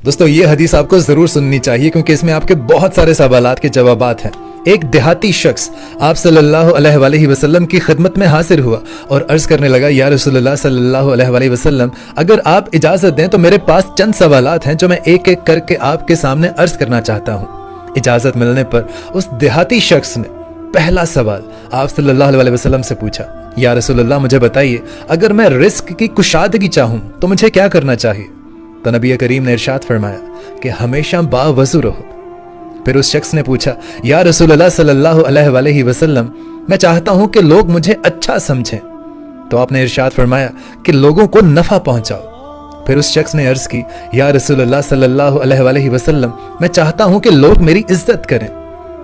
دوستو یہ حدیث آپ کو ضرور سننی چاہیے کیونکہ اس میں آپ کے بہت سارے سوالات کے جوابات ہیں۔ ایک دیہاتی شخص آپ صلی اللہ علیہ وآلہ وسلم کی خدمت میں حاضر ہوا اور عرض کرنے لگا، یا رسول اللہ صلی اللہ علیہ وآلہ وسلم، اگر آپ اجازت دیں تو میرے پاس چند سوالات ہیں جو میں ایک ایک کر کے آپ کے سامنے عرض کرنا چاہتا ہوں۔ اجازت ملنے پر اس دیہاتی شخص نے پہلا سوال آپ صلی اللہ علیہ وسلم سے پوچھا، یا رسول اللہ مجھے بتائیے اگر میں رزق کی کشادگی چاہوں تو مجھے کیا کرنا چاہیے؟ تو نبی کریم نے ارشاد فرمایا کہ ہمیشہ باوضو رہو۔ پھر اس شخص نے پوچھا، یا رسول اللہ صلی اللہ علیہ وآلہ وسلم، میں چاہتا ہوں کہ لوگ مجھے اچھا سمجھیں، تو آپ نے ارشاد فرمایا کہ لوگوں کو نفع پہنچاؤ۔ پھر اس شخص نے عرض کی، یا رسول اللہ صلی اللہ علیہ وآلہ وسلم، میں چاہتا ہوں کہ لوگ میری عزت کریں،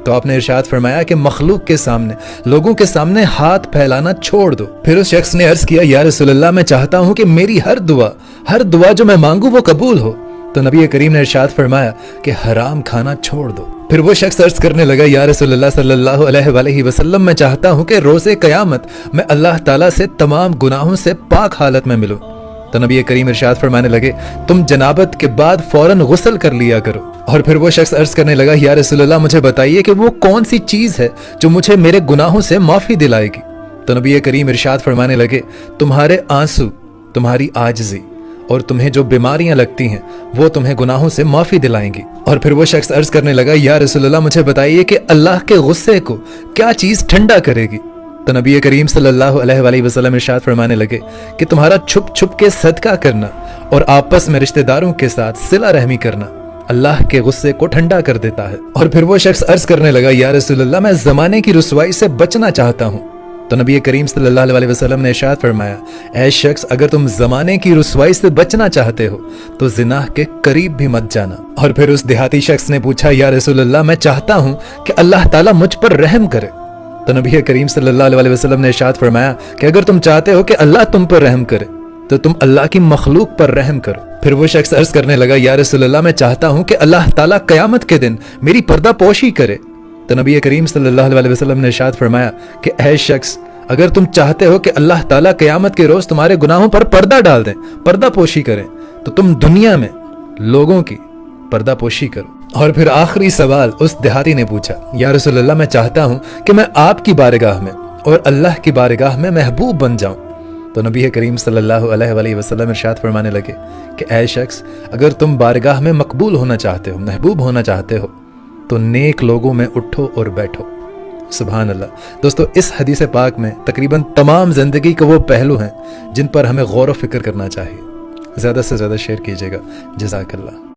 تو آپ نے ارشاد فرمایا کہ مخلوق کے سامنے، لوگوں کے سامنے ہاتھ پھیلانا چھوڑ دو۔ پھر اس شخص نے عرض کیا، یا رسول اللہ میں چاہتا ہوں کہ میری ہر دعا جو میں مانگوں وہ قبول ہو، تو نبی کریم نے ارشاد فرمایا کہ حرام کھانا چھوڑ دو۔ پھر وہ شخص عرض کرنے لگا، یا رسول اللہ صلی اللہ علیہ وآلہ وسلم، میں چاہتا ہوں کہ روز قیامت میں اللہ تعالیٰ سے تمام گناہوں سے پاک حالت میں ملوں، تو نبی کریم ارشاد فرمانے لگے، تم جنابت کے بعد فوراً غسل کر لیا کرو۔ اور پھر وہ شخص عرض کرنے لگا، یا رسول اللہ مجھے بتائیے کہ وہ کون سی چیز ہے جو مجھے میرے گناہوں سے معافی دلائے گی؟ تو نبی کریم ارشاد فرمانے لگے، تمہارے آنسو، تمہاری عاجزی اور تمہیں جو بیماریاں لگتی ہیں وہ تمہیں گناہوں سے معافی دلائیں گی۔ اور پھر وہ شخص عرض کرنے لگا، یا رسول اللہ مجھے بتائیے کہ اللہ کے غصے کو کیا چیز ٹھنڈا کرے گی؟ تو نبی کریم صلی اللہ علیہ وآلہ وسلم ارشاد فرمانے لگے کہ تمہارا چھپ چھپ کے صدقہ کرنا اور آپس میں رشتہ داروں کے ساتھ صلہ رحمی کرنا اللہ کے غصے کو ٹھنڈا کر دیتا ہے۔ اور پھر وہ شخص عرض کرنے لگا، یا رسول اللہ میں زمانے کی رسوائی سے بچنا چاہتا ہوں، تو نبی کریم صلی اللہ علیہ وسلم نے ارشاد فرمایا، اے شخص اگر تم زمانے کی رسوائی سے بچنا چاہتے ہو تو زنا کے قریب بھی مت جانا۔ اور پھر اس دیہاتی شخص نے پوچھا، یا رسول اللہ میں چاہتا ہوں کہ اللہ تعالیٰ مجھ پر رحم کرے، تو نبی کریم صلی اللہ علیہ وسلم نے ارشاد فرمایا کہ اگر تم چاہتے ہو کہ اللہ تم پر رحم کرے تو تم اللہ کی مخلوق پر رحم کرو۔ پھر وہ شخص عرض کرنے لگا، یا رسول اللہ میں چاہتا ہوں کہ اللہ تعالیٰ قیامت کے دن میری پردہ پوشی کرے، تو نبی کریم صلی اللہ علیہ وسلم نے ارشاد فرمایا کہ اے شخص اگر تم چاہتے ہو کہ اللہ تعالیٰ قیامت کے روز تمہارے گناہوں پر پردہ ڈال دیں، پردہ پوشی کریں، تو تم دنیا میں لوگوں کی پردہ پوشی کرو۔ اور پھر آخری سوال اس دیہاتی نے پوچھا، یا رسول اللہ میں چاہتا ہوں کہ میں آپ کی بارگاہ میں اور اللہ کی بارگاہ میں محبوب بن جاؤں، تو نبی کریم صلی اللہ علیہ وآلہ وسلم ارشاد فرمانے لگے کہ اے شخص اگر تم بارگاہ میں مقبول ہونا چاہتے ہو، محبوب ہونا چاہتے ہو، تو نیک لوگوں میں اٹھو اور بیٹھو۔ سبحان اللہ۔ دوستو اس حدیث پاک میں تقریباً تمام زندگی کے وہ پہلو ہیں جن پر ہمیں غور و فکر کرنا چاہیے۔ زیادہ سے زیادہ شیئر کیجیے گا۔ جزاک اللہ۔